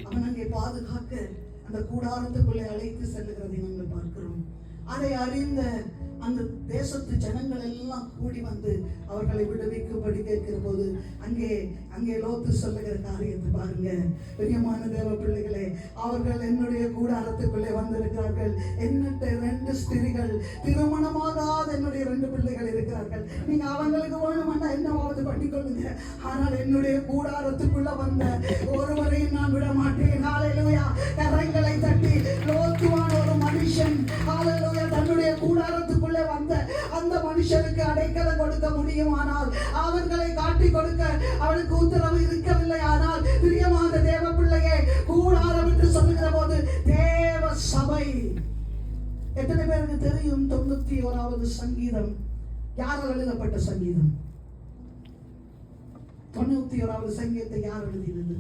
அவன் அங்கே பாதுகாக்க அந்த கூடாரத்துக்குள்ளே அழைத்து செல்லுகிறதை நாங்கள் பார்க்கிறோம். அதை அறிந்த அந்த தேசத்து ஜனங்கள் எல்லாம் கூடி வந்து அவர்களை விடுவிக்கும்படி கேட்கிற போது அங்கே லோத்து சொல்லுகிற காரியத்தை பாருங்க. பிரியமான தேவ பிள்ளைகளே, அவர்கள் என்னுடைய கூடாரத்துக்குள்ளே வந்திருக்கிறார்கள். என்னட்ட 2 ஸ்திரீகள், திருமணமாகாத என்னுடைய 2 பிள்ளைகள் இருக்கிறார்கள். நீங்க அவங்களுக்கு வேணுமெண்டா என்னவாவது பண்ணிக்கொள்ளுங்க. ஆனால் என்னுடைய கூடாரத்துக்குள்ள வந்த ஒருவரையும் நான் விட மாட்டேன். ஹல்லேலூயா. கரங்களை தட்டி லோத்துவான ஒரு மனுஷன் ஹல்லேலூயா தன்னுடைய கூடாரத்துக்குள்ளே வந்த அந்த மனுஷனுக்கு அடைக்கலம் கொடுக்க முடியுமானால், அவர்களை காட்டி கொடுக்க அவனுக்கு உத்தரவு இருக்கவில்லை. ஆனால் பிரியமான தேவ பிள்ளையே, கூடாரம் என்று சொல்லுகிற போது தேவ சபை. எத்தனை பேருக்கு தெரியும் 91வது சங்கீதம் யாரால் எழுதப்பட்ட சங்கீதம்? 91வது சங்கீதத்தை யார் எழுதினது?